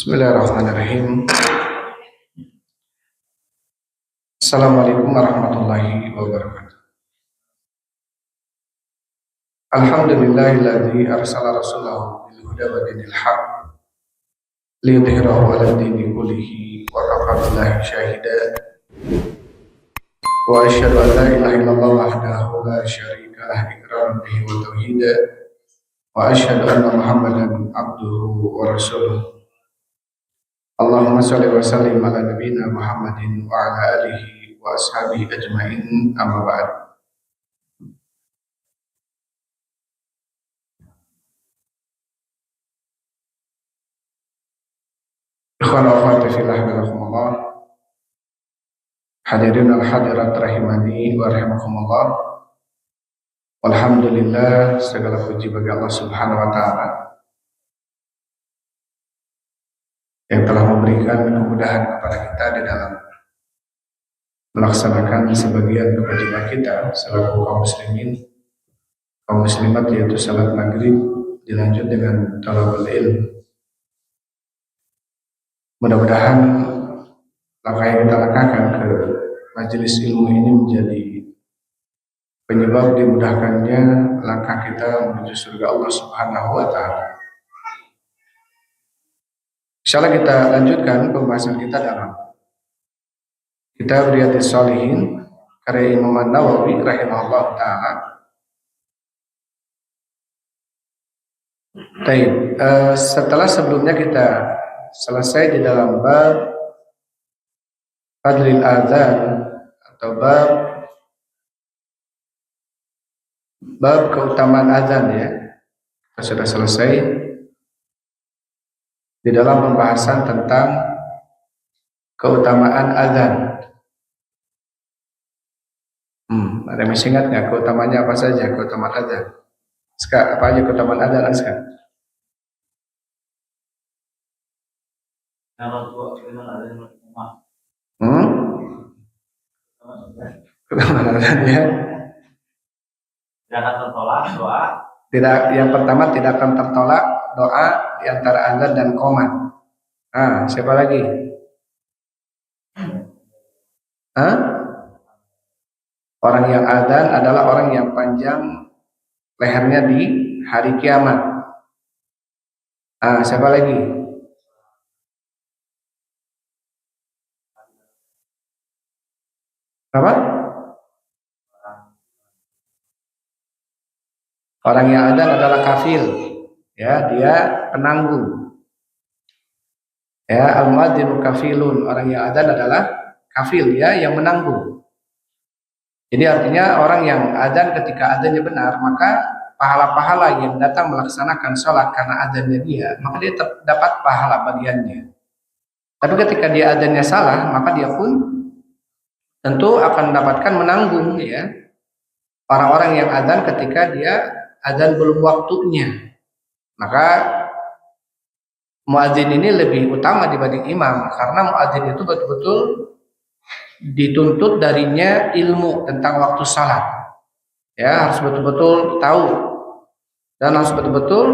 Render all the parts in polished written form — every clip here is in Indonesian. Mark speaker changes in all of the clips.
Speaker 1: Bismillahirrahmanirrahim. Assalamualaikum warahmatullahi wabarakatuh. Alhamdulillahilladzi arsala rasulahu bil huda wa dinil haqq liyudhhirahu 'alad dini kullihi wa kafa billahi shahida. Wa asyhadu an la ilaha illallah wahdahu la syarika lah iqraran bihi wa tauhida. Wa asyhadu anna Muhammadan abduhu wa rasuluh. Allahumma sholli wa sallim ala nabiyyina Muhammadin wa ala alihi wa ashabihi ajmain, amma ba'd. Ikhwan wa akhwati fillah rahimakumullah. Hadirin al hadirat rahimani wa rahimakumullah. Alhamdulillah, segala puji bagi Allah Subhanahu wa taala yang telah memberikan kemudahan kepada kita di dalam melaksanakan sebagian kewajiban kita selaku kaum muslimin, kaum muslimat, yaitu salat maghrib dilanjut dengan talabul ilm. Mudah-mudahan langkah yang kita lakukan ke majelis ilmu ini menjadi penyebab dimudahkannya langkah kita menuju surga Allah Subhanahu wa taala. Insyaallah kita lanjutkan pembahasan kita dalam Kitab Riyadhis Shalihin karya Imam An-Nawawi rahimahullah taala. Setelah sebelumnya kita selesai di dalam bab fadlil adzan atau bab keutamaan azan, ya. Kita sudah selesai di dalam pembahasan tentang keutamaan azan. Ada yang masih ingat nggak keutamanya apa saja keutamaan azan? Sekarang apa aja keutamaan azan sekarang? Keutamaan azan, ya.
Speaker 2: Tidak akan tertolak doa.
Speaker 1: Tidak, yang pertama tidak akan tertolak doa di antara azan dan qomat. Siapa lagi? Orang yang azan adalah orang yang panjang lehernya di hari kiamat. Siapa lagi? Apa? Orang yang azan adalah kafil, ya, dia penanggung. Ya, al-muadzinu kafilun, orang yang azan adalah kafil, ya, yang menanggung. Jadi artinya orang yang azan ketika azannya benar, maka pahala-pahala yang datang melaksanakan sholat karena azannya dia, maka dia dapat pahala bagiannya. Tapi ketika dia azannya salah, maka dia pun tentu akan mendapatkan menanggung, ya, orang-orang yang azan ketika dia azan belum waktunya. Maka muadzin ini lebih utama dibanding imam, karena muadzin itu betul-betul dituntut darinya ilmu tentang waktu salat. Ya, harus betul-betul tahu dan harus betul-betul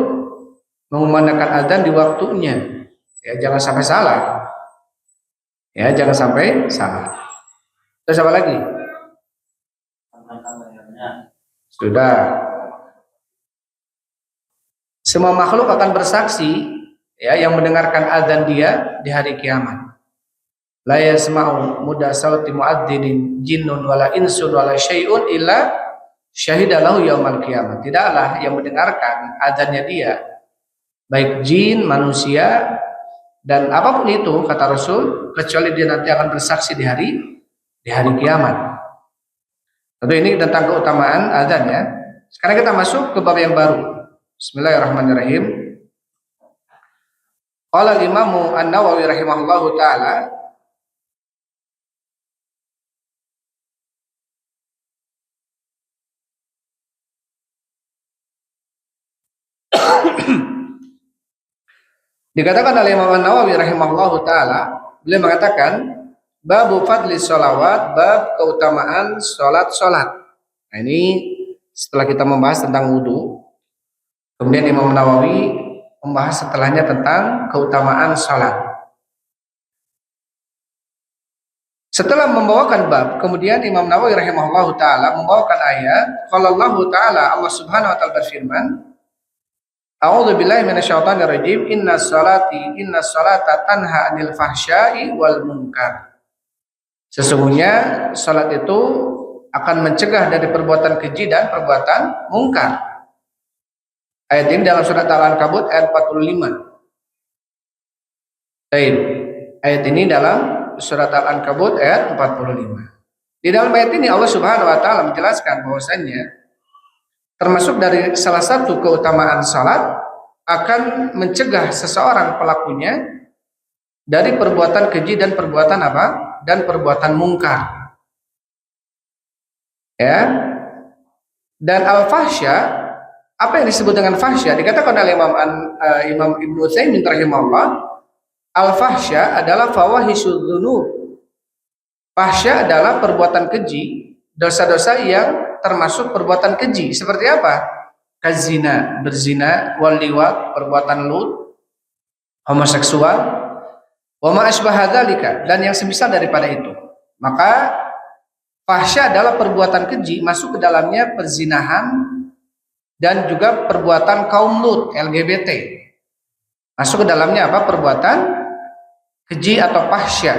Speaker 1: mengumandangkan azan di waktunya. Ya, jangan sampai salah. Ya, jangan sampai salah. Terus apa lagi? Sudah. Semua makhluk akan bersaksi, ya, yang mendengarkan azan dia di hari kiamat. La yasma'u muda sauti muadzinin jinnun wala insun wala syai'un illa syahida lahu yaumal qiyamah. Tidaklah yang mendengarkan azannya dia, baik jin, manusia, dan apapun itu, kata Rasul, kecuali dia nanti akan bersaksi di hari kiamat. Tentu ini tentang keutamaan azan, ya. Sekarang kita masuk ke bab yang baru. Bismillahirrahmanirrahim. Qala al-Imam An-Nawawi rahimahullahu taala, dikatakan oleh Imam An-Nawawi rahimahullahu taala, beliau mengatakan babu fadli sholawat, bab keutamaan sholat-sholat. Nah, ini setelah kita membahas tentang wudu, kemudian Imam Nawawi membahas setelahnya tentang keutamaan salat. Setelah membawakan bab, kemudian Imam Nawawi rahimahullahu taala membawakan ayat, qala Allah taala, Allah Subhanahu wa taala berfirman, A'udzu billahi minasyaitonir rajim, inna salata tanha 'anil fahsya'i wal munkar. Sesungguhnya salat itu akan mencegah dari perbuatan keji dan perbuatan mungkar. Ayat ini dalam surat Al-Ankabut ayat 45. Baik. Ayat ini dalam surat Al-Ankabut ayat 45. Di dalam ayat ini Allah Subhanahu wa taala menjelaskan bahwasanya termasuk dari salah satu keutamaan salat akan mencegah seseorang pelakunya dari perbuatan keji dan perbuatan apa? Dan perbuatan mungkar. Ya. Dan al-fahsya, apa yang disebut dengan fahsya? Dikatakan oleh Imam Ibnu Utsaimin rahimahullah, al-fahsya adalah fawahisyudz dzunub. Fahsya adalah perbuatan keji, dosa-dosa yang termasuk perbuatan keji. Seperti apa? Kazina, berzina, wal liwat, perbuatan lut, homoseksual, wa ma asbaha dzalika, dan yang semisal daripada itu. Maka fahsya adalah perbuatan keji, masuk ke dalamnya perzinahan dan juga perbuatan kaum lut, LGBT. Masuk ke dalamnya apa? Perbuatan keji atau fahsya.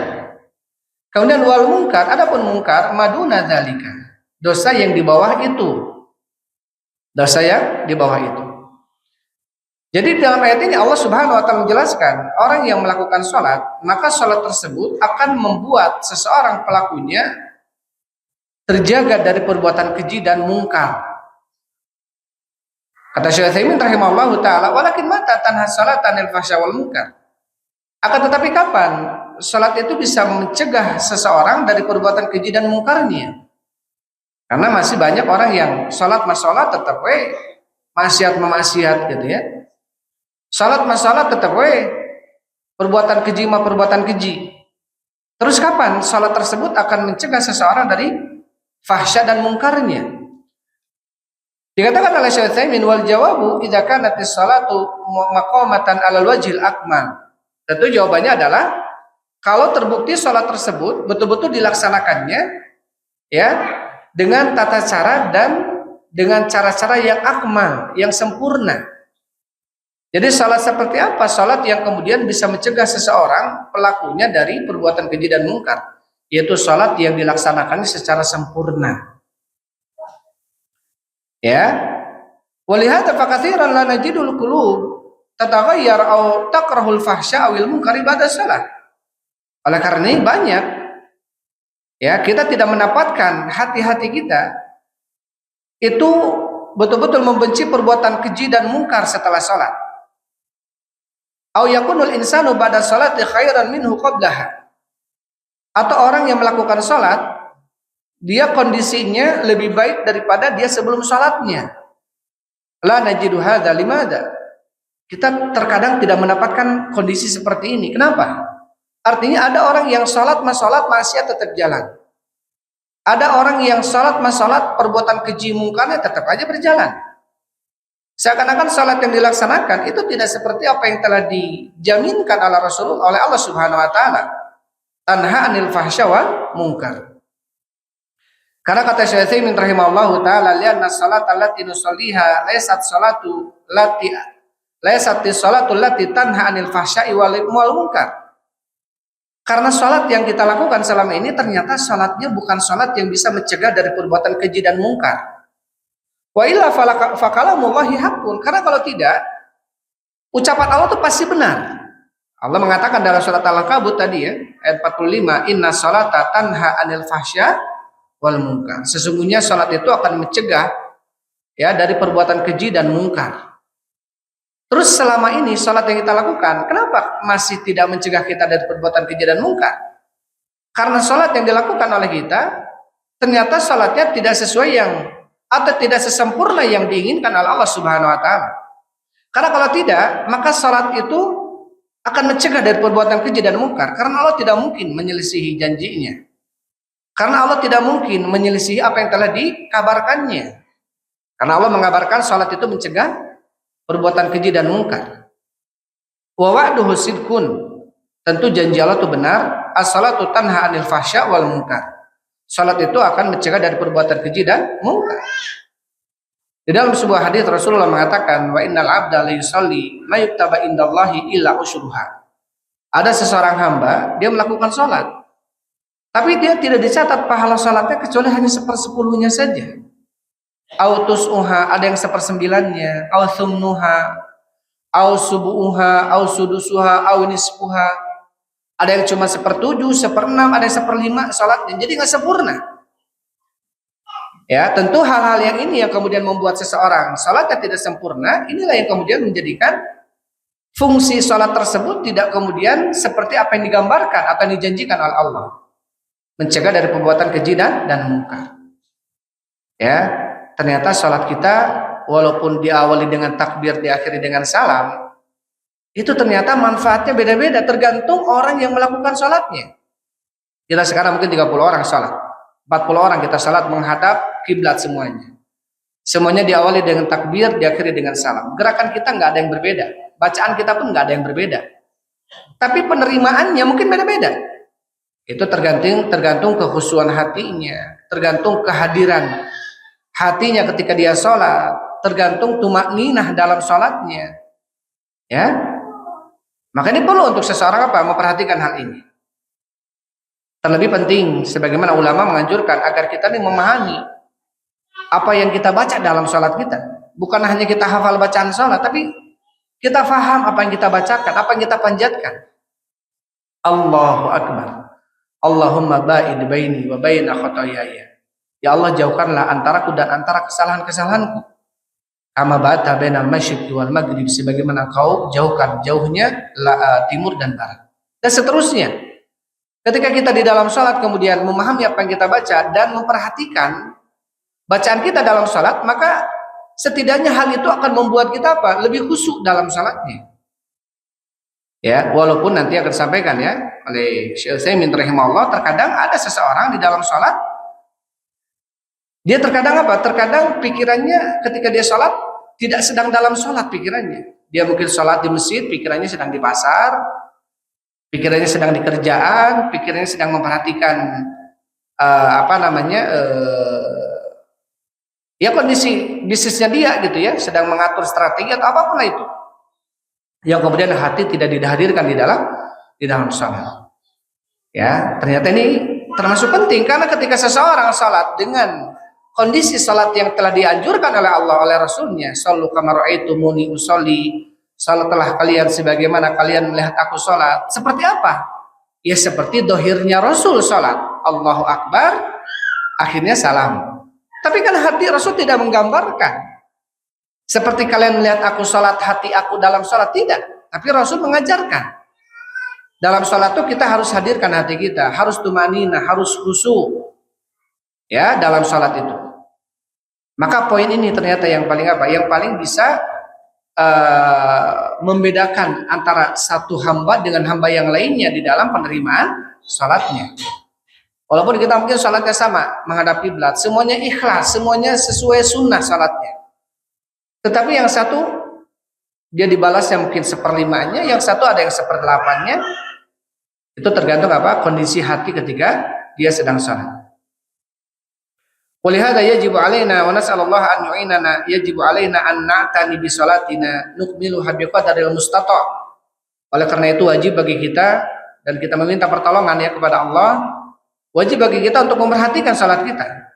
Speaker 1: Kemudian wal munkar, adapun munkar maduna dzalika, dosa yang di bawah itu. Dosa yang di bawah itu. Jadi dalam ayat ini Allah Subhanahu wa taala menjelaskan, orang yang melakukan sholat, maka sholat tersebut akan membuat seseorang pelakunya terjaga dari perbuatan keji dan mungkar. Kata Syekh Utsaimin rahimahullahu taala, walakin mata tanha salatan al fahsya wal munkar. Akan tetapi kapan salat itu bisa mencegah seseorang dari perbuatan keji dan mungkarnya? Karena masih banyak orang yang salat tetap maksiat gitu ya. Salat tetap perbuatan keji perbuatan keji. Terus kapan salat tersebut akan mencegah seseorang dari fahsya dan mungkarnya? Dikatakan oleh Syekh Utsaimin, wal jawabu idza kanatis salatu maqamatan 'alal wajhil akmal. Tentu jawabannya adalah kalau terbukti salat tersebut betul-betul dilaksanakannya ya dengan tata cara dan dengan cara-cara yang akmal, yang sempurna. Jadi salat seperti apa? Salat yang kemudian bisa mencegah seseorang pelakunya dari perbuatan keji dan mungkar, yaitu salat yang dilaksanakannya secara sempurna. Ya, walihada fakatsiran la najidul qulub tataghayyar aw takrahul fahsya awil munkar ibadah salat. Oleh karena ini banyak ya kita tidak mendapatkan hati-hati kita itu betul-betul membenci perbuatan keji dan mungkar setelah salat. Aw yakunul insanu ba'da salati khairan minhu qablaha. Atau orang yang melakukan salat dia kondisinya lebih baik daripada dia sebelum salatnya. La najidu hadza limadza? Kita terkadang tidak mendapatkan kondisi seperti ini. Kenapa? Artinya ada orang yang salat maksiat tetap jalan. Ada orang yang salat perbuatan keji mungkarnya tetap aja berjalan. Seakan-akan salat yang dilaksanakan itu tidak seperti apa yang telah dijaminkan oleh Rasulullah, oleh Allah Subhanahu wa taala. Tanha 'anil fahsya wal munkar. Karena kata Syekh Utsaimin rahimahullahu taala, lianna salata allati nusalliha laysat salatu allati tanha 'anil fahsya'i wal munkar. Karena salat yang kita lakukan selama ini ternyata salatnya bukan salat yang bisa mencegah dari perbuatan keji dan mungkar. Wa illa fakalamullahi haqqun. Karena kalau tidak, ucapan Allah itu pasti benar. Allah mengatakan dalam surat Al-Ankabut tadi ya, ayat 45, inna salata tanha 'anil fahsya wal munkar. Sesungguhnya salat itu akan mencegah ya dari perbuatan keji dan mungkar. Terus selama ini salat yang kita lakukan, kenapa masih tidak mencegah kita dari perbuatan keji dan mungkar? Karena salat yang dilakukan oleh kita ternyata salatnya tidak sesuai atau tidak sesempurna yang diinginkan oleh Allah Subhanahu wa taala. Karena kalau tidak, maka salat itu akan mencegah dari perbuatan keji dan mungkar, karena Allah tidak mungkin menyelisihi janjinya. Karena Allah tidak mungkin menyelisihi apa yang telah dikabarkannya. Karena Allah mengabarkan salat itu mencegah perbuatan keji dan mungkar. Wa wa'duhu sidqun. Tentu janji Allah itu benar. As-salatu tanha 'anil fahsya wal munkar. Salat itu akan mencegah dari perbuatan keji dan munkar. Di dalam sebuah hadis Rasulullah mengatakan, wa innal 'abda la yusalli ma yuktaba indallahi illa usyruha. Ada seseorang hamba, dia melakukan salat, tapi dia tidak dicatat pahala salatnya kecuali hanya 1/10-nya saja. Au tus'uha, ada yang 1/9-nya, au thumnuha, au subu'uha, au sudusuha, au nisfuha. Ada yang cuma 1/7, 1/6, ada yang 1/5 salatnya. Jadi nggak sempurna. Ya, tentu hal-hal yang ini yang kemudian membuat seseorang salatnya tidak sempurna, inilah yang kemudian menjadikan fungsi salat tersebut tidak kemudian seperti apa yang digambarkan atau yang dijanjikan oleh Allah. Mencegah dari perbuatan keji dan munkar. Ya, ternyata salat kita walaupun diawali dengan takbir, diakhiri dengan salam, itu ternyata manfaatnya beda-beda tergantung orang yang melakukan salatnya. Kita sekarang mungkin 30 orang salat, 40 orang kita salat menghadap kiblat semuanya. Semuanya diawali dengan takbir, diakhiri dengan salam. Gerakan kita nggak ada yang berbeda, bacaan kita pun nggak ada yang berbeda. Tapi penerimaannya mungkin beda-beda. Itu tergantung kekhusyuan hatinya, tergantung kehadiran hatinya ketika dia sholat, tergantung tumakninah dalam sholatnya. Ya, maka ini perlu untuk seseorang memperhatikan hal ini. Terlebih penting, sebagaimana ulama menganjurkan agar kita ini memahami apa yang kita baca dalam sholat kita. Bukan hanya kita hafal bacaan sholat, tapi kita faham apa yang kita bacakan, apa yang kita panjatkan. Allahu Akbar. Allahumma ba'id baini wa baina khotoyaya. Ya Allah, jauhkanlah antaraku dan antara kesalahan-kesalahanku. Kama ba'ata bainal masyriqi wal maghrib, sebagaimana kau jauhnya timur dan barat. Dan seterusnya. Ketika kita di dalam salat kemudian memahami apa yang kita baca dan memperhatikan bacaan kita dalam salat, maka setidaknya hal itu akan membuat kita lebih khusyuk dalam salatnya. Ya, walaupun nanti akan disampaikan ya oleh Syekh Utsaimin rahimahullah, terkadang ada seseorang di dalam salat, dia terkadang terkadang pikirannya ketika dia salat tidak sedang dalam salat pikirannya. Dia mungkin salat di masjid, pikirannya sedang di pasar, pikirannya sedang di kerjaan, pikirannya sedang memperhatikan ya kondisi bisnisnya dia gitu ya, sedang mengatur strategi atau apapun itu. Yang kemudian hati tidak dihadirkan di dalam salat. Ya, ternyata ini termasuk penting karena ketika seseorang salat dengan kondisi salat yang telah dianjurkan oleh Allah oleh Rasulnya, sallu kama ra'aitumuni usolli, salatlah kalian sebagaimana kalian melihat aku salat. Seperti apa? Ya seperti dohirnya Rasul salat, Allahu Akbar, akhirnya salam. Tapi kan hati Rasul tidak menggambarkan seperti kalian melihat aku salat, hati aku dalam salat, tidak. Tapi Rasul mengajarkan dalam salat itu kita harus hadirkan hati kita, harus tumaninah, harus khusyuk ya dalam salat itu. Maka poin ini ternyata yang paling bisa membedakan antara satu hamba dengan hamba yang lainnya di dalam penerimaan salatnya. Walaupun kita mungkin salatnya sama, menghadap kiblat, semuanya ikhlas, semuanya sesuai sunnah salatnya. Tetapi yang satu dia dibalasnya mungkin 1/5-nya, yang satu ada yang 1/8-nya. Itu tergantung kondisi hati ketika dia sedang salat. Walihada yajibu alaina wa nas'alullah an yu'inana, yajibu alaina an na'tani bi salatina nukmiluha biqadaril mustata'. Oleh karena itu wajib bagi kita dan kita meminta pertolongan ya kepada Allah, wajib bagi kita untuk memperhatikan salat kita.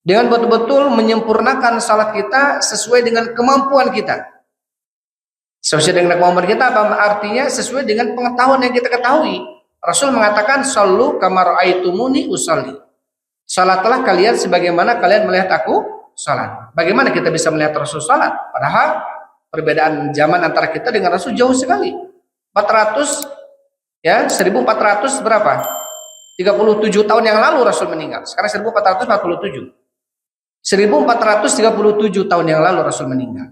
Speaker 1: Dengan betul-betul menyempurnakan salat kita sesuai dengan kemampuan kita. Sesuai dengan kemampuan kita apa artinya? Sesuai dengan pengetahuan yang kita ketahui. Rasul mengatakan sallu kama ra'aitumuni usolli. Salatlah kalian sebagaimana kalian melihat aku salat. Bagaimana kita bisa melihat Rasul salat? Padahal perbedaan zaman antara kita dengan Rasul jauh sekali. 400 ya, 1400 berapa? 37 tahun yang lalu Rasul meninggal. Sekarang 1447. 1437 tahun yang lalu Rasul meninggal.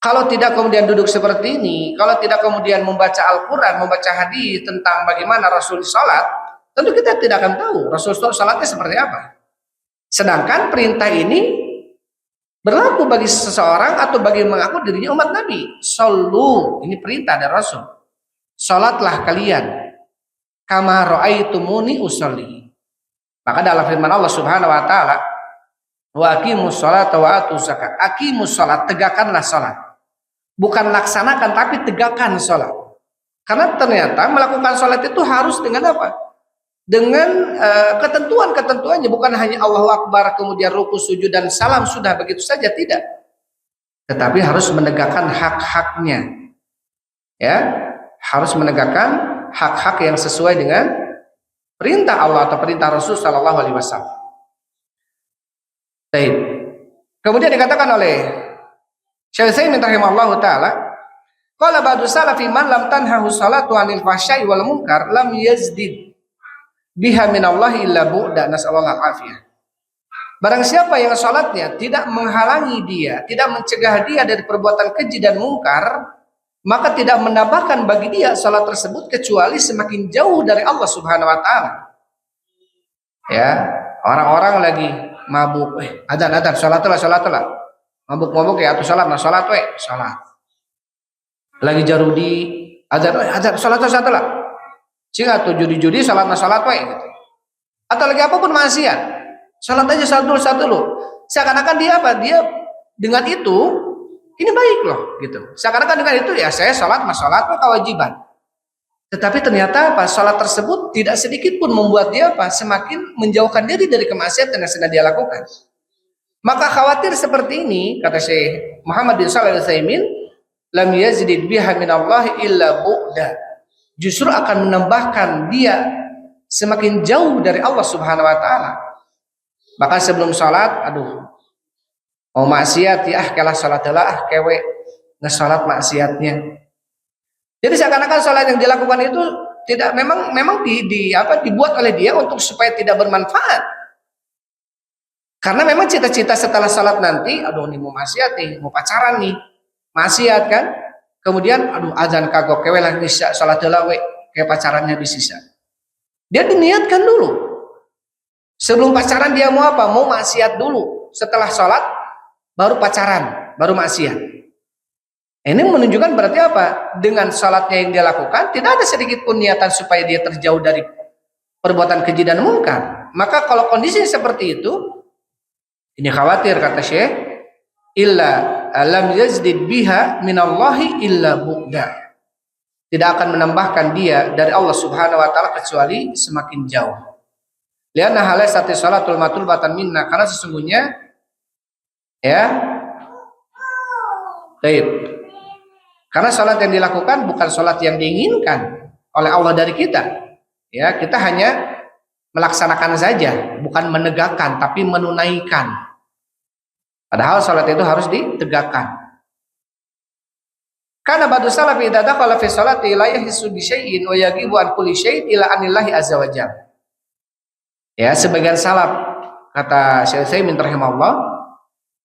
Speaker 1: Kalau tidak kemudian duduk seperti ini, kalau tidak kemudian membaca Al-Quran, membaca hadis tentang bagaimana Rasul salat, tentu kita tidak akan tahu Rasul salatnya seperti apa. Sedangkan perintah ini berlaku bagi seseorang atau bagi yang mengaku dirinya umat Nabi. Sallu, ini perintah dari Rasul. Salatlah kalian kama ra'aitumuni usolli. Maka dalam firman Allah Subhanahu wa taala, wa aqimus sholata wa atuz zakat. Aqimus sholat, tegakkanlah salat. Bukan laksanakan tapi tegakkan salat. Karena ternyata melakukan salat itu harus dengan apa? Dengan ketentuan-ketentuannya, bukan hanya Allahu Akbar kemudian ruku sujud dan salam sudah begitu saja, tidak. Tetapi harus menegakkan hak-haknya. Ya, harus menegakkan hak-hak yang sesuai dengan perintah Allah atau perintah Rasul sallallahu alaihi wasallam. Baik. Kemudian dikatakan oleh Syekh Utsaimin rahimahullahu taala, qala ba'du salafi man lam tanhahu salatu 'anil fahsya'i wal munkar lam yazdid biha minallahi illa bu'da, nasallallahu afiyah. Barang siapa yang salatnya tidak menghalangi dia, tidak mencegah dia dari perbuatan keji dan mungkar, maka tidak menambahkan bagi dia salat tersebut kecuali semakin jauh dari Allah Subhanahu wa taala. Ya, orang-orang lagi mabuk, adzan salatlah. Mabuk-mabuk ya atau salat salat. Lagi jarudi, adzan salatlah. Jika tuh judi-judi salat gitu. Atau lagi apapun maksiat, salat aja satu dulu. Seakan-akan dia apa? Dia dengan itu ini baik loh gitu. Seakan-akan dengan itu ya saya salat kewajiban. Tetapi ternyata apa? Salat tersebut tidak sedikit pun membuat dia apa? Semakin menjauhkan diri dari kemaksiatan yang sedang dia lakukan. Maka khawatir seperti ini, kata Syekh Muhammad bin Shalih Al-Utsaimin, lam yazid biha minallahi illa bu'da. Justru akan menambahkan dia semakin jauh dari Allah Subhanahu wa taala. Bahkan sebelum salat, mau maksiat ya kalah salat adalah kewe ngesalat maksiatnya. Jadi seakan-akan salat yang dilakukan itu tidak memang dibuat oleh dia untuk supaya tidak bermanfaat. Karena memang cita-cita setelah salat nanti, ini mau maksiat nih, mau pacaran nih, maksiat kan? Kemudian azan kagok kewe lagi bisa salat heula we kayak pacarannya disisa. Dia diniatkan dulu. Sebelum pacaran dia mau apa? Mau maksiat dulu. Setelah salat baru pacaran, baru maksiat. Ini menunjukkan berarti apa? Dengan salatnya yang dia lakukan tidak ada sedikit pun niatan supaya dia terjauh dari perbuatan keji dan mungkar. Maka kalau kondisi seperti itu, ini khawatir kata Syekh, illa alam yazdid biha minallahi illa bu'da. Tidak akan menambahkan dia dari Allah Subhanahu wa taala kecuali semakin jauh. Lianna halasati salatul matlubatan minna, karena sesungguhnya ya baik. Karena salat yang dilakukan bukan salat yang diinginkan oleh Allah dari kita. Ya, kita hanya melaksanakan saja, bukan menegakkan tapi menunaikan. Padahal salat itu harus ditegakkan. Karena ba'du salaf idza dakhala fi sholati la yahissu bi syai'in wa yagibu an kulli syai'in ila anillahi azza wa jalla. Ya, sebagian salaf, kata Syekh Utsaimin rahimahullah,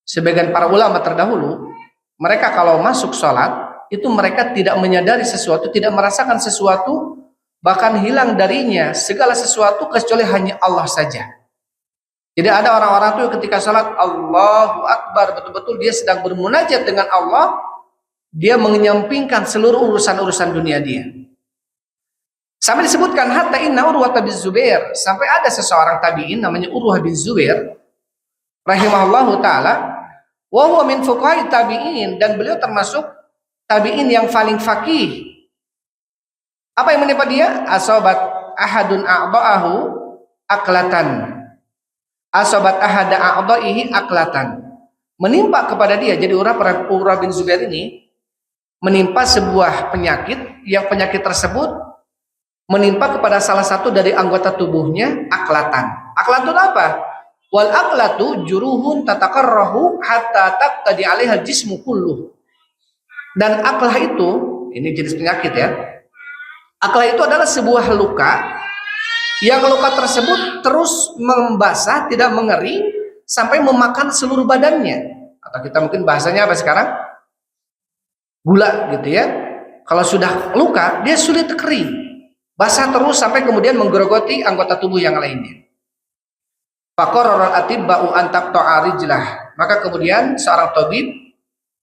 Speaker 1: sebagian para ulama terdahulu, mereka kalau masuk salat itu mereka tidak menyadari sesuatu, tidak merasakan sesuatu, bahkan hilang darinya segala sesuatu kecuali hanya Allah saja. Jadi ada orang-orang tuh ketika salat Allahu Akbar, betul-betul dia sedang bermunajat dengan Allah, dia menyampingkan seluruh urusan-urusan dunia dia. Sampai disebutkan hatta inna Urwah bin Zubair, sampai ada seseorang tabi'in namanya Urwah bin Zubair rahimahullahu taala, wa huwa min fuqaha tabi'in, dan beliau termasuk tabi'in yang paling faqih. Apa yang menimpa dia? Asabat ahadun a'da'ahu aklatan. Asabat ahada a'dha'ihi aklatan. Menimpa kepada dia, jadi Urwah bin Zubair ini menimpa sebuah penyakit, yang penyakit tersebut menimpa kepada salah satu dari anggota tubuhnya aklatan. Aklatun apa? Wal aklatu juruhun tatakarrahu hatta taqtadi 'alaiha jismu kulluh. Dan aklah itu, ini jenis penyakit ya. Aklah itu adalah sebuah luka yang luka tersebut terus membasah, tidak mengering sampai memakan seluruh badannya. Atau kita mungkin bahasanya apa sekarang? Gula gitu ya. Kalau sudah luka, dia sulit kering, basah terus sampai kemudian menggerogoti anggota tubuh yang lainnya. Faqarrara atibba'u an taqta'a rijlah. Maka kemudian seorang tabib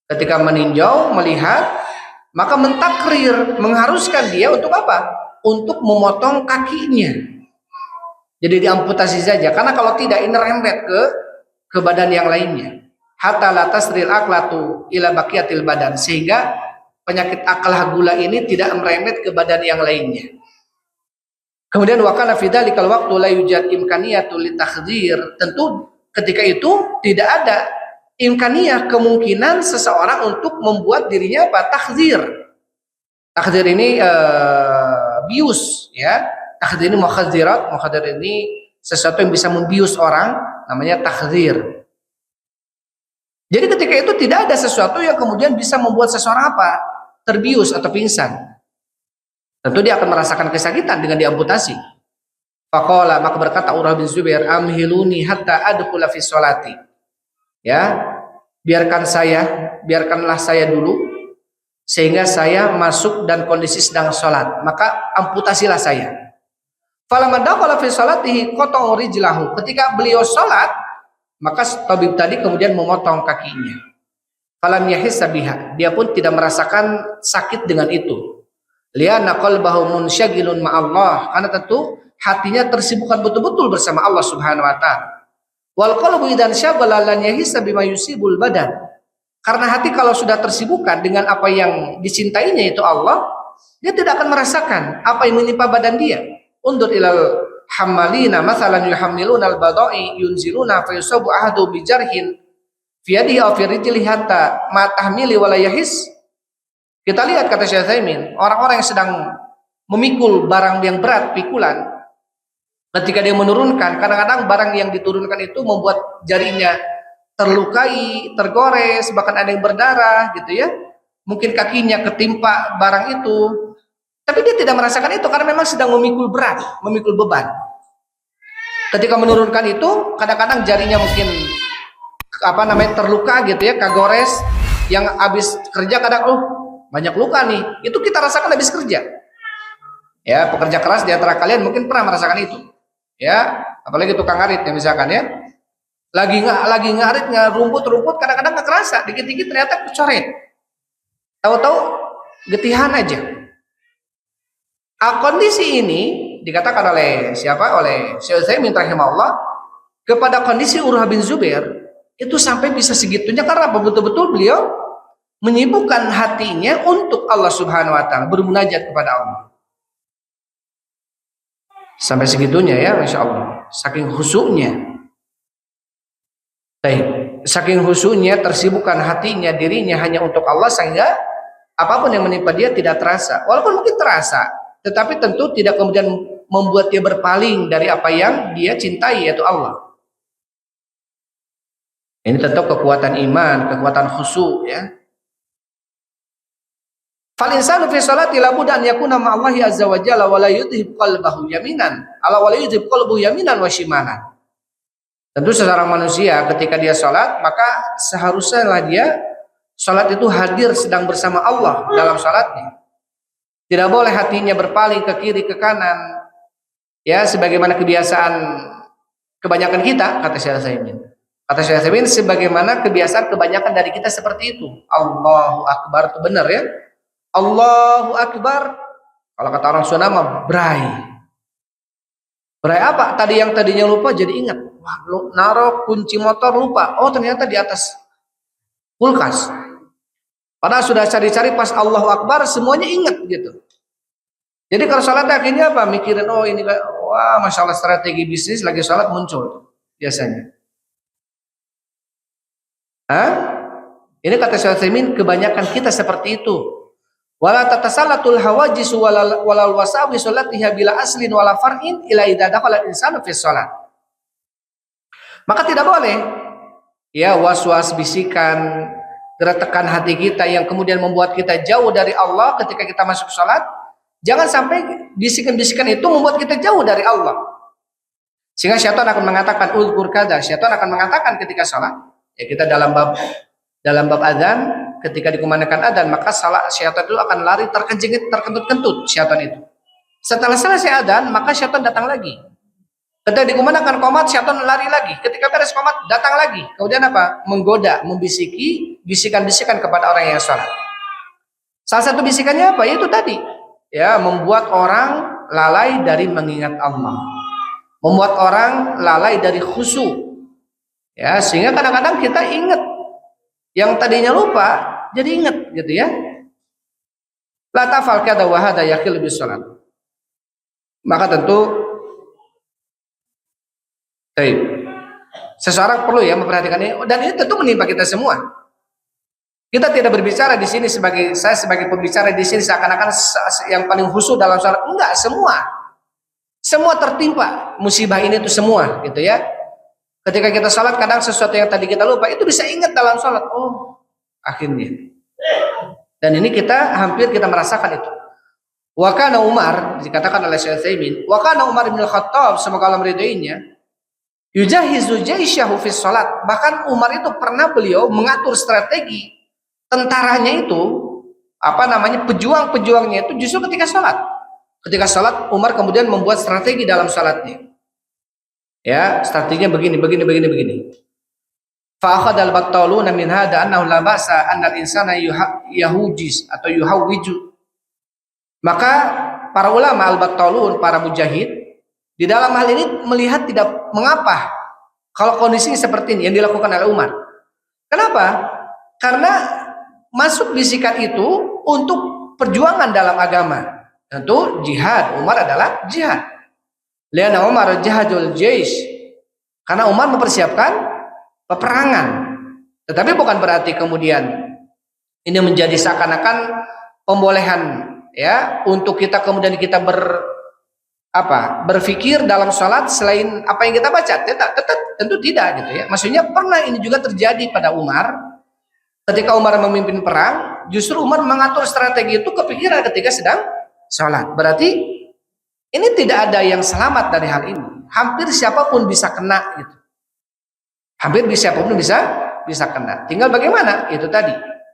Speaker 1: ketika meninjau, melihat, maka mentakrir, mengharuskan dia untuk apa? Untuk memotong kakinya. Jadi diamputasi saja, karena kalau tidak ini rembet ke badan yang lainnya. Hatta la tasril aqlatu ila baqiyatil badan, sehingga penyakit aklah gula ini tidak merembet ke badan yang lainnya. Kemudian wakana fi dzalikal waqtu la yujad imkaniyatu litakhdhir. Tentu ketika itu tidak ada imkaniyah, kemungkinan seseorang untuk membuat dirinya apa? Takhdzir. Takhdzir ini bius, ya. Takhdzir ini mukhadzirat, mukhadir ini sesuatu yang bisa membius orang, namanya takhdzir. Jadi ketika itu tidak ada sesuatu yang kemudian bisa membuat seseorang apa? Terbius atau pingsan. Tentu dia akan merasakan kesakitan dengan diamputasi. Faqala, maka berkata Urwah bin Zubair, amhiluni hatta adkhula fi sholati. Ya, biarkanlah saya dulu sehingga saya masuk dan kondisi sedang sholat, maka amputasilah saya. Falamma dakhala fi sholatihi qata'a rijlahu. Ketika beliau sholat, maka tabib tadi kemudian memotong kakinya. Falam yahissa biha, dia pun tidak merasakan sakit dengan itu. Lianna qalbahu munsyagilun ma'allah, karena tentu hatinya tersibukkan betul-betul bersama Allah Subhanahu wa taala. Wal qalbu idan syaghala lan yahissa bima yusibul badan. Karena hati kalau sudah tersibukkan dengan apa yang dicintainya itu Allah, dia tidak akan merasakan apa yang menimpa badan dia. Undur ilal hammalina masalan yuhammiluna al-bada'i yunziluna fa yusabu ahadu bi jarhin fi yadihi aw fi rijlihi hatta ma tahmili wa la yahis. Kita lihat, kata Syekh Utsaimin, orang-orang yang sedang memikul barang yang berat, pikulan, ketika dia menurunkan, kadang-kadang barang yang diturunkan itu membuat jarinya terlukai, tergores, bahkan ada yang berdarah gitu ya. Mungkin kakinya ketimpa barang itu. Tapi dia tidak merasakan itu karena memang sedang memikul berat, memikul beban. Ketika menurunkan itu, kadang-kadang jarinya mungkin terluka gitu ya, kagores, yang habis kerja kadang banyak luka nih. Itu kita rasakan habis kerja. Ya, pekerja keras di antara kalian mungkin pernah merasakan itu. Ya, apalagi tukang ngarit ya misalkan ya. Lagi ngarit rumput kadang-kadang nggak kerasa, dikit-dikit ternyata kecoret. Tahu-tahu getihan aja. Kondisi ini dikatakan oleh siapa? Oleh Syekh Utsaimin rahimahullah kepada kondisi Urwah bin Zubair itu sampai bisa segitunya karena betul-betul beliau menyibukkan hatinya untuk Allah Subhanahu wa taala, bermunajat kepada Allah. Sampai segitunya ya, Masya Allah, saking khusyuknya. Saking khusyuknya, tersibukkan hatinya, dirinya hanya untuk Allah, sehingga apapun yang menimpa dia tidak terasa. Walaupun mungkin terasa, tetapi tentu tidak kemudian membuat dia berpaling dari apa yang dia cintai, yaitu Allah. Ini tentu kekuatan iman, kekuatan khusyuk ya. Fal insanu fi sholati la budda an yakuna ma Allahi azza wa jalla wa la yudhib qalbahu yaminan ala wa la yudhib qalbuhu yaminan wa shimalan. Tentu seorang manusia ketika dia sholat, maka seharusnya dia sholat itu hadir sedang bersama Allah dalam sholatnya. Tidak boleh hatinya berpaling ke kiri ke kanan, ya sebagaimana kebiasaan kebanyakan kita, kata Syekh Utsaimin. Kata Syekh Utsaimin, sebagaimana kebiasaan kebanyakan dari kita seperti itu. Allahu Akbar, itu benar ya. Allahu Akbar. Kalau kata orang Sunda mah bray. Bray apa? Tadi yang tadinya lupa jadi ingat. Wah, naruh kunci motor lupa. Oh, ternyata di atas kulkas. Padahal sudah cari-cari pas Allahu Akbar semuanya ingat gitu. Jadi kalau sholat akhirnya apa? Mikirin ini wah, Masya Allah, strategi bisnis lagi sholat muncul biasanya. Ini kata Syekh Utsaimin, kebanyakan kita seperti itu. Wala tatasalatul hawajisu walal wasawi sholatiha bila aslin wala far'in ila idza dakhala insanu fi sholat. Maka tidak boleh ya was-was, bisikan, geretakan hati kita yang kemudian membuat kita jauh dari Allah ketika kita masuk sholat. Jangan sampai bisikan-bisikan itu membuat kita jauh dari Allah. Sehingga syaitan akan mengatakan uzkur kada, syaitan akan mengatakan ketika sholat. Ya, kita dalam bab adzan, ketika dikumandangkan adzan, maka salah syaitan itu akan lari terkentut-kentut syaitan itu. Setelah selesai adzan, maka syaitan datang lagi. Ketika dikumandangkan qomat, syaitan lari lagi. Ketika beres qomat, datang lagi. Kemudian apa? Menggoda, membisiki, bisikan-bisikan kepada orang yang sholat. Salah satu bisikannya apa? Itu tadi, ya, membuat orang lalai dari mengingat Allah, membuat orang lalai dari khusyuk, ya, sehingga kadang-kadang kita ingat yang tadinya lupa, jadi ingat, gitu ya. La tafal kada wa hada yakhil bis salat. Maka tentu seseorang perlu ya memperhatikan ini, dan ini tentu menimpa kita semua. Kita tidak berbicara di sini saya sebagai pembicara di sini seakan-akan yang paling khusyuk dalam salat. Enggak, semua tertimpa musibah ini tuh semua, gitu ya. Ketika kita salat, kadang sesuatu yang tadi kita lupa itu bisa ingat dalam salat. Oh, akhirnya. Dan ini hampir kita merasakan itu. Wa kana Umar, dikatakan oleh Syekh Utsaimin, wa kana Umar bin Khattab, semoga Allah meridhoinya, yujahizu jaisyahu fi salat. Bahkan Umar itu beliau mengatur strategi tentaranya itu, pejuang-pejuangnya itu justru ketika salat. Ketika salat, Umar kemudian membuat strategi dalam salatnya. Ya, strateginya begini. Fa akhadha al-battaluna min hada annahu la ba'sa anna al-insana yahujiz atau yuhawwiju. Maka para ulama al-battalun, para mujahid, di dalam hal ini melihat tidak mengapa kalau kondisinya seperti ini yang dilakukan oleh Umar. Kenapa? Karena masuk bisikan itu untuk perjuangan dalam agama. Tentu jihad, Umar adalah jihad. Liana Umar jihadul jais. Karena Umar mempersiapkan peperangan. Tetapi bukan berarti kemudian ini menjadi seakan-akan pembolehan, ya, untuk kita kemudian kita berpikir dalam sholat selain apa yang kita baca. Tentu tidak, gitu ya. Maksudnya pernah ini juga terjadi pada Umar. Ketika Umar memimpin perang, justru Umar mengatur strategi itu kepikiran ketika sedang sholat. Berarti ini tidak ada yang selamat dari hal ini. Hampir siapapun bisa kena, gitu. Hampir siapapun bisa kena. Tinggal bagaimana? Itu tadi.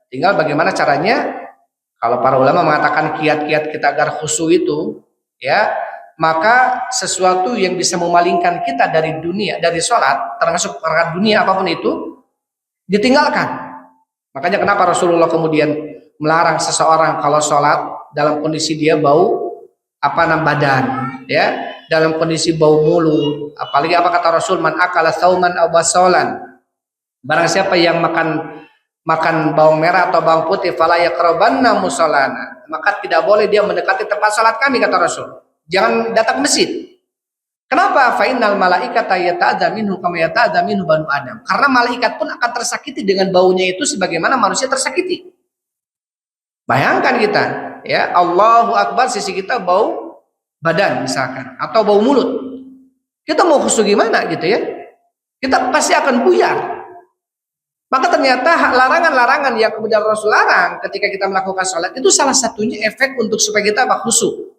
Speaker 1: Tinggal bagaimana caranya. Kalau para ulama mengatakan kiat-kiat kita agar khusyuk itu, ya, maka sesuatu yang bisa memalingkan kita dari dunia, dari sholat, termasuk perkara dunia apapun itu, ditinggalkan. Makanya kenapa Rasulullah kemudian melarang seseorang kalau sholat dalam kondisi dia bau badan, ya, dalam kondisi bau mulut. Apalagi apa kata Rasul, man akala sauman aw basolan, barang siapa yang makan bawang merah atau bawang putih, fala yaqrabanna musallana, maka tidak boleh dia mendekati tempat sholat kami, kata Rasul. Jangan datang ke masjid. Kenapa? Fa innal malaikata yata'adza minhu kama yata'adza minhu banu Adam. Karena malaikat pun akan tersakiti dengan baunya itu sebagaimana manusia tersakiti. Bayangkan kita, ya, Allahu Akbar, sisi kita bau badan misalkan atau bau mulut. Kita mau khusyuk gimana, gitu ya? Kita pasti akan buyar. Maka ternyata larangan-larangan yang kemudian Rasul larang ketika kita melakukan sholat itu salah satunya efek untuk supaya kita khusyuk.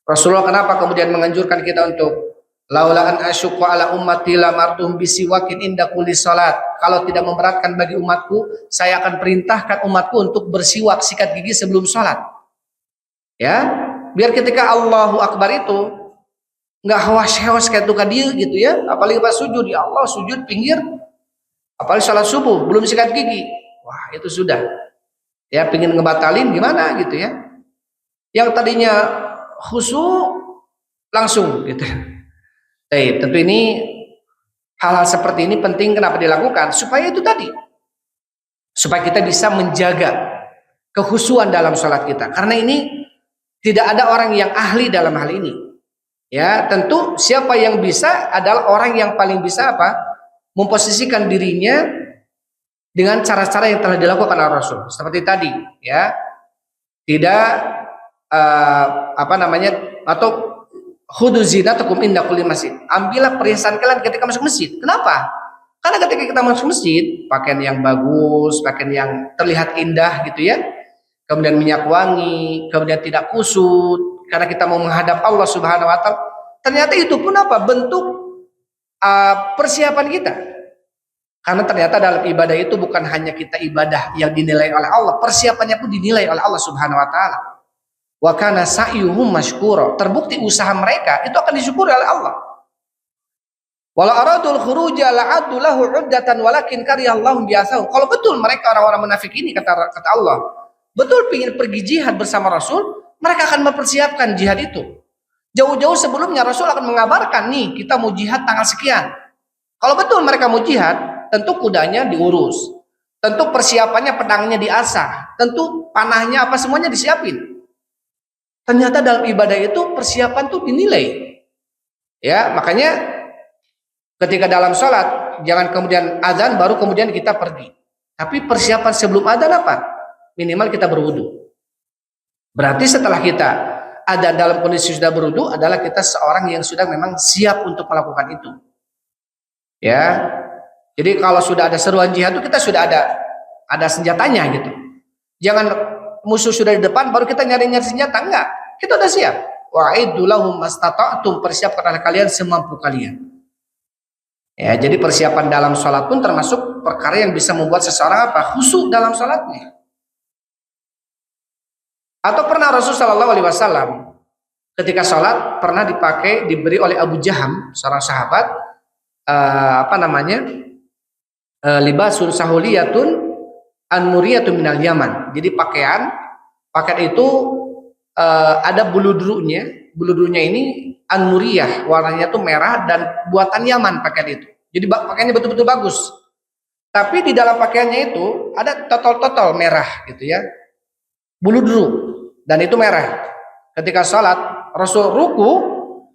Speaker 1: Rasulullah kenapa kemudian menganjurkan kita untuk laula an asyqa ala ummati lamartum bisiwakin inda kulli salat. Kalau tidak memberatkan bagi umatku, saya akan perintahkan umatku untuk bersiwak, sikat gigi sebelum salat. Ya, biar ketika Allahu Akbar itu enggak hawas-hawas kayak tukang dia, gitu ya. Apalagi pas sujud, ya Allah, sujud pinggir. Apalagi salat subuh belum sikat gigi. Wah, itu sudah. Ya, pingin ngebatalin gimana, gitu ya. Yang tadinya khusyuk langsung, gitu. Tentu ini hal-hal seperti ini penting. Kenapa dilakukan? Supaya itu tadi, supaya kita bisa menjaga kekhusyuan dalam sholat kita. Karena ini tidak ada orang yang ahli dalam hal ini. Ya, tentu siapa yang bisa adalah orang yang paling bisa memposisikan dirinya dengan cara-cara yang telah dilakukan oleh Rasul. Seperti tadi, ya, tidak atau khudu zinatakum inda kulli masjid. Ambillah perhiasan kalian ketika masuk masjid. Kenapa? Karena ketika kita masuk masjid, pakaian yang bagus, pakaian yang terlihat indah, gitu ya. Kemudian minyak wangi, kemudian tidak kusut, karena kita mau menghadap Allah Subhanahu wa taala. Ternyata itu pun bentuk persiapan kita. Karena ternyata dalam ibadah itu bukan hanya kita ibadah yang dinilai oleh Allah, persiapannya pun dinilai oleh Allah Subhanahu wa taala. Wa kana sa'yuhum mashkura. Terbukti usaha mereka itu akan disyukuri oleh Allah. Walau aradul khuruja la'addu lahu 'uddatan walakin kariyallahu bi'asahu. Kalau betul mereka orang-orang munafik ini, kata Allah, betul ingin pergi jihad bersama Rasul, mereka akan mempersiapkan jihad itu. Jauh-jauh sebelumnya Rasul akan mengabarkan, nih kita mau jihad tanggal sekian. Kalau betul mereka mau jihad, tentu kudanya diurus, tentu persiapannya pedangnya diasah, tentu panahnya apa semuanya disiapin. Ternyata dalam ibadah itu persiapan tuh dinilai. Ya, makanya ketika dalam sholat jangan kemudian azan baru kemudian kita pergi. Tapi persiapan sebelum azan apa? Minimal kita berwudu. Berarti setelah kita azan dalam kondisi sudah berwudu adalah kita seorang yang sudah memang siap untuk melakukan itu. Ya, jadi kalau sudah ada seruan jihad itu kita sudah ada senjatanya gitu. Jangan musuh sudah di depan baru kita nyari-nyari senjata, enggak. Kita udah siap. Wa'iddu lahum mastata'tum, persiapkan oleh kalian semampu kalian. Ya, jadi persiapan dalam sholat pun termasuk perkara yang bisa membuat seseorang apa? Khusyuk dalam sholatnya. Atau pernah Rasulullah SAW ketika sholat pernah diberi oleh Abu Jaham, seorang sahabat, libasun sahuliyatun an-muriyatun minal Yaman. Jadi pakaian itu ada buludurunya ini an-muriyah, warnanya tuh merah dan buatan Yaman pakaian itu. Jadi pakaiannya betul-betul bagus. Tapi di dalam pakaiannya itu ada totol-totol merah gitu ya. Buluduru dan itu merah. Ketika sholat Rasul ruku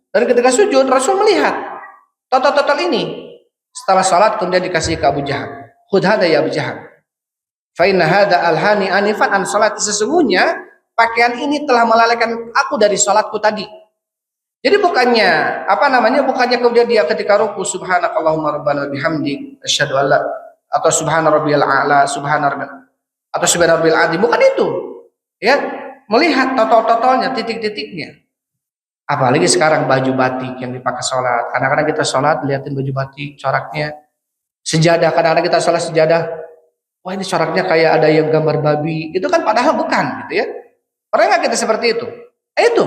Speaker 1: dan ketika sujud Rasul melihat totol-totol ini. Setelah sholat kemudian dikasih ke Abu Jahal. Khudh hadha ya Abu Jahal. Fa inna hadha alhani anifan an sholat. Sesungguhnya pakaian ini telah melalaikan aku dari sholatku tadi. Jadi bukannya kemudian dia ketika ruku subhanakallahumma rabbana bihamdik asyhadu an la atau subhana rabbiyal a'la subhana rabbil azim, bukan itu. Ya, melihat totol-totolnya, titik-titiknya. Apalagi sekarang baju batik yang dipakai sholat. Kadang-kadang kita sholat lihatin baju batik, coraknya. Sejadah, kadang-kadang kita sholat sejadah. Wah, ini coraknya kayak ada yang gambar babi. Itu kan padahal bukan gitu ya. Pernah nggak kita seperti itu? Itu.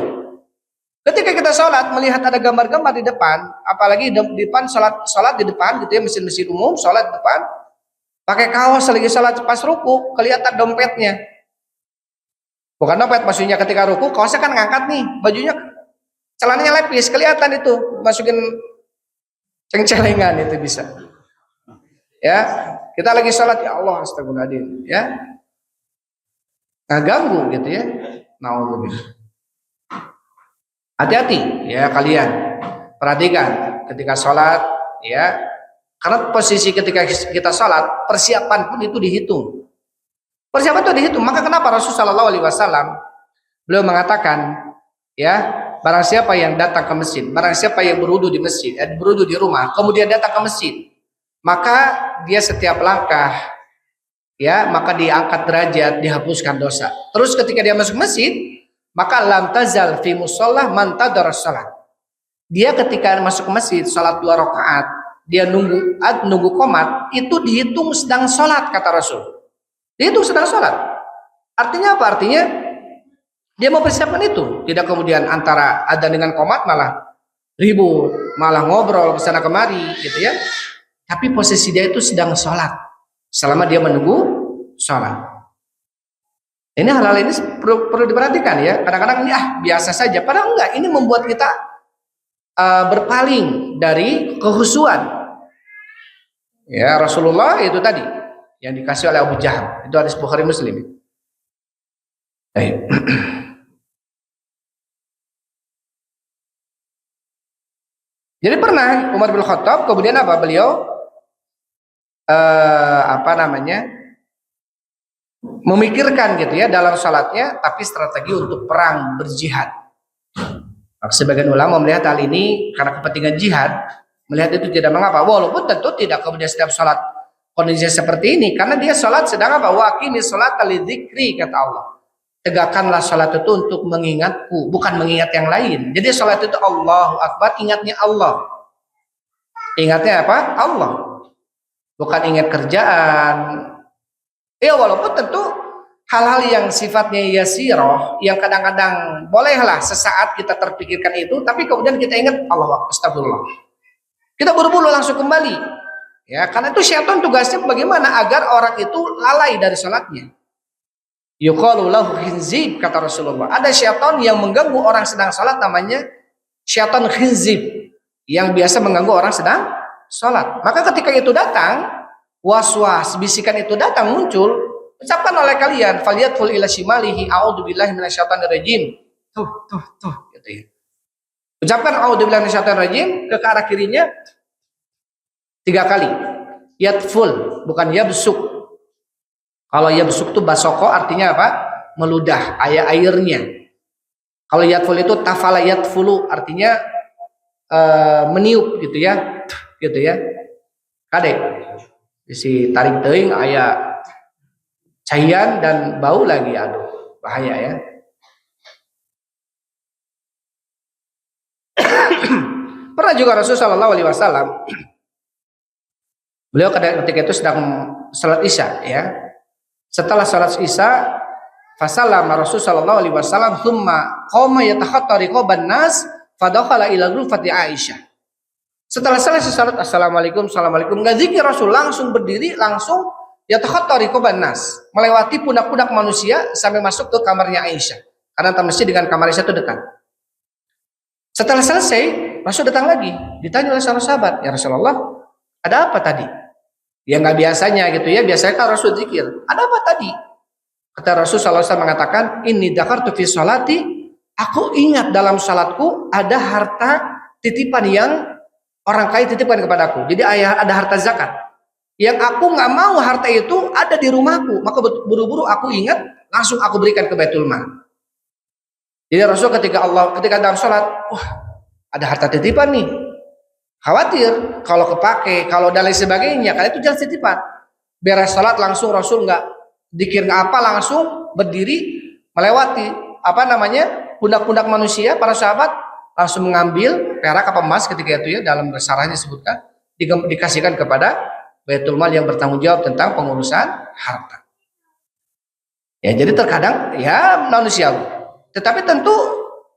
Speaker 1: Ketika kita sholat melihat ada gambar-gambar di depan, apalagi di depan sholat di depan gitu ya, mesin-mesin umum sholat di depan, pakai kaos lagi sholat pas ruku, kelihatan dompetnya. Bukan dompet, maksudnya ketika ruku kaosnya kan ngangkat nih, bajunya celananya lepis, kelihatan itu, masukin ceng-celengan itu bisa. Ya, kita lagi sholat ya Allah astagfirullahaladzim, ya, nggak ganggu gitu ya. Naudzubillah. Hati-hati ya kalian, perhatikan ketika sholat ya, karena posisi ketika kita sholat persiapan pun itu dihitung. Persiapan itu dihitung. Maka kenapa Rasulullah SAW beliau mengatakan ya, barang siapa yang datang ke masjid, barang siapa yang berwudu di masjid, berwudu di rumah, kemudian datang ke masjid, maka dia setiap langkah ya, maka diangkat derajat, dihapuskan dosa. Terus ketika dia masuk masjid, maka lam tazal fi mushallah man tadara salat. Dia ketika masuk ke masjid salat 2 rakaat, dia nunggu qomat, itu dihitung sedang salat kata Rasul. Dihitung sedang salat. Artinya apa? Artinya dia mempersiapkan itu, tidak kemudian antara adzan dengan qomat malah ribut, malah ngobrol ke sana kemari gitu ya. Tapi posisi dia itu sedang salat selama dia menunggu salat. Ini hal-hal ini perlu diperhatikan ya. Kadang-kadang ini biasa saja. Padahal enggak. Ini membuat kita berpaling dari kehusuan. Ya, Rasulullah itu tadi yang dikasih oleh Abu Jahal. Itu hadis Bukhari Muslim. Jadi pernah Umar bin Khattab kemudian apa? Beliau memikirkan gitu ya dalam salatnya, tapi strategi untuk perang berjihad. Maka sebagian ulama melihat hal ini karena kepentingan jihad, melihat itu tidak mengapa, walaupun tentu tidak kemudian setiap salat kondisi seperti ini, karena dia salat sedang apa? Wa aqimis sholata lidzikri, kata Allah. Tegakkanlah salat itu untuk mengingatku, bukan mengingat yang lain. Jadi salat itu Allahu Akbar, ingatnya Allah. Ingatnya apa? Allah. Bukan ingat kerjaan. Ya walaupun tentu hal-hal yang sifatnya yasiroh, yang kadang-kadang bolehlah sesaat kita terpikirkan itu, tapi kemudian kita ingat Allah, astagfirullah. Kita buru-buru langsung kembali. Ya, karena itu syaitan tugasnya bagaimana agar orang itu lalai dari salatnya. Yuqalu lahu khinzib, kata Rasulullah. Ada syaitan yang mengganggu orang sedang salat, namanya syaitan khinzib, yang biasa mengganggu orang sedang salat. Maka ketika itu datang, was-was, bisikan itu datang muncul, ucapkan oleh kalian, falyatful ila shimalihi a'udzubillahi minasyaitonir rajim. Tuh gitu ya. Ucapkan a'udzubillahi minasyaitonir rajim ke arah kirinya 3 kali. Yatful, bukan yabsuk. Kalau yabsuk itu basoko artinya apa? Meludah, airnya. Kalau yatful itu tafala yatfulu, artinya meniup gitu ya. Gitu ya. Kadek. Isi tarik teuing aya cairan dan bau lagi, aduh, bahaya ya. Pernah juga Rasulullah Shallallahu Alaihi Wasallam, beliau ketika itu sedang salat isya ya. Setelah salat isya, fasallama Rasul Shallallahu Alaihi Wasallam, thumma qama yatakhatta riqaban nas, fadakhala ila ghurfati Aisyah. Setelah selesai salat assalamualaikum, assalamualaikum, nggak zikir Rasul, langsung berdiri, langsung yatakhatta riqaban nas, melewati pundak-pundak manusia sampai masuk ke kamarnya Aisyah. Karena masjid dengan kamar Aisyah itu dekat. Setelah selesai, Rasul datang lagi, ditanya oleh salah sahabat, ya Rasulullah, ada apa tadi? Ya nggak biasanya gitu ya, biasanya kan Rasul zikir. Ada apa tadi? Kata Rasul sallallahu alaihi wasallam mengatakan, inni dzakartu fi sholati, aku ingat dalam salatku ada harta titipan yang orang kaya titipkan kepadaku. Jadi ada harta zakat. Yang aku nggak mau harta itu ada di rumahku, maka buru-buru aku ingat, langsung aku berikan ke Baitul Mal. Jadi Rasul ketika dalam sholat, wah ada harta titipan nih, khawatir kalau kepake, kalau dan lain sebagainya, karena itu jelas titipan. Beres sholat langsung Rasul nggak dikir nggak apa, langsung berdiri melewati pundak-pundak manusia, para sahabat langsung mengambil perak apa emas ketika itu ya, dalam syarahnya disebutkan dikasihkan kepada Baitul Mal yang bertanggung jawab tentang pengurusan harta. Ya jadi terkadang ya manusiawi. Tetapi tentu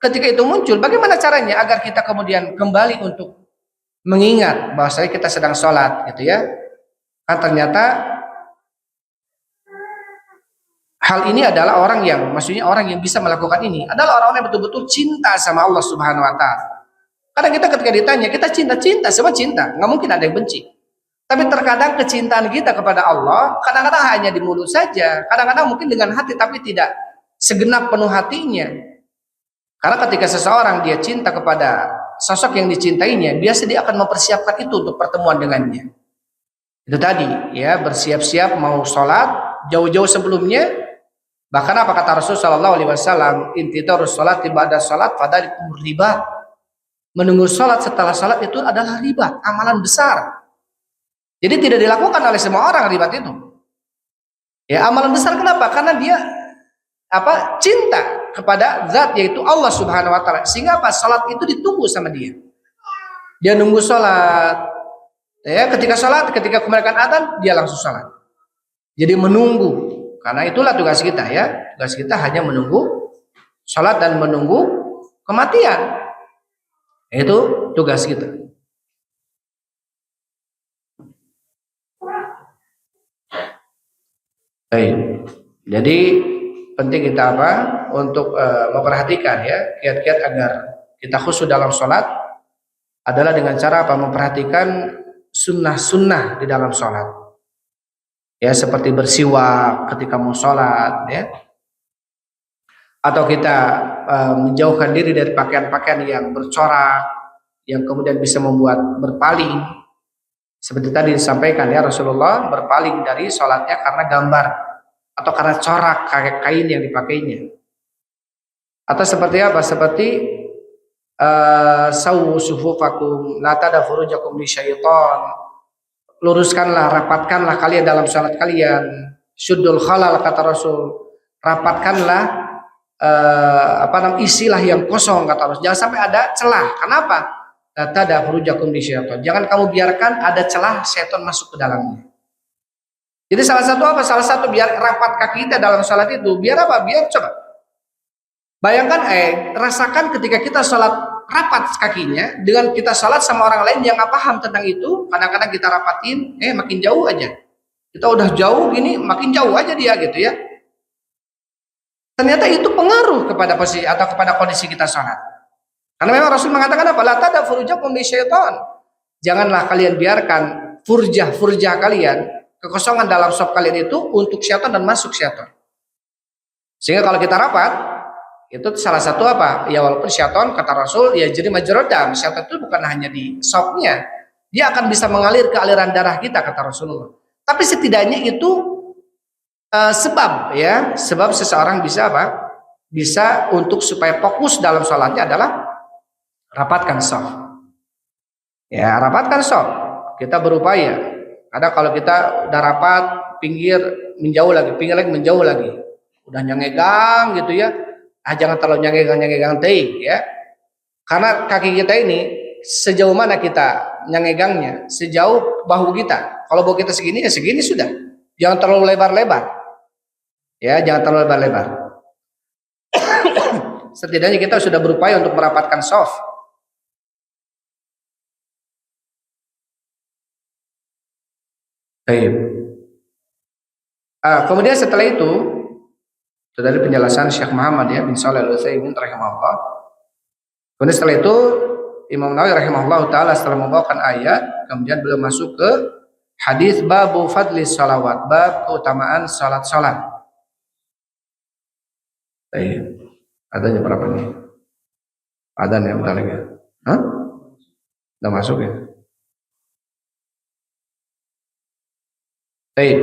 Speaker 1: ketika itu muncul, bagaimana caranya agar kita kemudian kembali untuk mengingat bahwasanya kita sedang sholat gitu ya. Kan ternyata hal ini adalah orang yang bisa melakukan ini adalah orang-orang yang betul-betul cinta sama Allah Subhanahu wa taala. Karena kita ketika ditanya, kita cinta, semua cinta, nggak mungkin ada yang benci. Tapi terkadang kecintaan kita kepada Allah kadang-kadang hanya di mulut saja, kadang-kadang mungkin dengan hati tapi tidak segenap penuh hatinya. Karena ketika seseorang dia cinta kepada sosok yang dicintainya, biasa dia akan mempersiapkan itu untuk pertemuan dengannya. Itu tadi ya, bersiap-siap mau sholat jauh-jauh sebelumnya. Bahkan apa kata Rasul Shallallahu Alaihi Wasallam, intidharus sholat ba'da sholat fadalikum riba. Menunggu sholat setelah sholat itu adalah riba, amalan besar. Jadi tidak dilakukan oleh semua orang ribat itu. Ya amalan besar kenapa? Karena dia cinta kepada zat yaitu Allah Subhanahu wa taala, sehingga salat itu ditunggu sama dia. Dia nunggu salat. Ya, ketika kumandangkan adzan dia langsung salat. Jadi menunggu. Karena itulah tugas kita ya. Tugas kita hanya menunggu salat dan menunggu kematian. Itu tugas kita. Baik. Jadi penting kita untuk memperhatikan ya kiat-kiat agar kita khusyuk dalam sholat adalah dengan cara memperhatikan sunnah-sunnah di dalam sholat ya, seperti bersiwak ketika mau sholat ya, atau kita menjauhkan diri dari pakaian-pakaian yang bercorak yang kemudian bisa membuat berpaling, seperti tadi disampaikan ya, Rasulullah berpaling dari sholatnya karena gambar atau karena corak kain yang dipakainya. Atau seperti apa? Seperti sawu sufufakum la tadfurujakum lisyaiton. Luruskanlah, rapatkanlah kalian dalam salat kalian. Syuddul khalal, kata Rasul. Rapatkanlah isilah yang kosong, kata Rasul. Jangan sampai ada celah. Kenapa? La tadfurujakum lisyaiton. Jangan kamu biarkan ada celah setan masuk ke dalamnya. Jadi salah satu biar rapat kaki kita dalam salat itu, biar apa? Biar coba bayangkan rasakan ketika kita salat rapat kakinya dengan kita salat sama orang lain yang nggak paham tentang itu, kadang-kadang kita rapatin, makin jauh aja. Kita udah jauh gini, makin jauh aja dia gitu ya. Ternyata itu pengaruh kepada posisi atau kepada kondisi kita salat. Karena memang Rasul mengatakan apa? La tad'a furujakum bisyaitan. Janganlah kalian biarkan furjah kalian, kekosongan dalam saf kalian itu untuk syaitan dan masuk syaitan. Sehingga kalau kita rapat, itu salah satu apa? Ya walaupun syaitan kata Rasul ya jadi majrodam, syaitan itu bukan hanya di safnya, dia akan bisa mengalir ke aliran darah kita kata Rasulullah. Tapi setidaknya itu sebab seseorang bisa apa? Bisa untuk supaya fokus dalam sholatnya adalah rapatkan shaf. Ya, rapatkan shaf. Kita berupaya. Kadang kalau kita udah rapat, pinggir menjauh lagi, pinggir lagi menjauh lagi. Udah nyengegang gitu ya. Jangan terlalu nyengegang ya. Karena kaki kita ini sejauh mana kita nyengegangnya, sejauh bahu kita. Kalau bahu kita segini ya segini sudah. Jangan terlalu lebar-lebar. Ya, jangan terlalu lebar-lebar. Setidaknya kita sudah berupaya untuk merapatkan shaf. Baik. Kemudian setelah itu dari penjelasan Syekh Muhammad ya bin Shalih Al-Utsaimin rahimahullah. Kemudian setelah itu Imam Nawawi rahimahullah taala setelah membawakan ayat, kemudian beliau masuk ke hadis babu fadli shalawat, bab keutamaan salat-salat. Baik. Adanya berapa nih? Adan ya bentar lagi. Hah? Udah masuk ya? Baik.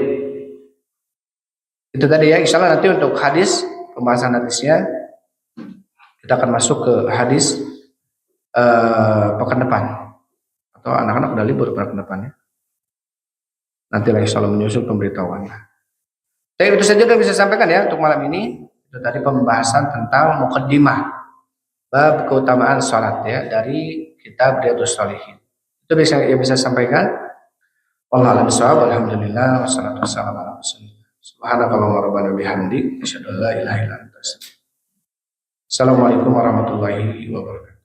Speaker 1: Itu tadi ya, insyaallah nanti untuk hadis, pembahasan hadisnya kita akan masuk ke hadis pekan depan. Atau anak-anak udah libur pekan depannya. Nanti lagi insyaallah menyusul pemberitahuan. Baik, itu saja yang bisa sampaikan ya untuk malam ini. Itu tadi pembahasan tentang muqaddimah bab keutamaan salat ya dari kitab Riyadhus Shalihin. Itu yang bisa sampaikan. Wallahu a'lam bishawab. Alhamdulillah wassalatu wassalamu ala rasulillah. Subhanakallahumma rabbana bihamdik asyhadu an la ilaha illa anta astaghfiruka wa atubu ilaik. Assalamualaikum warahmatullahi wabarakatuh.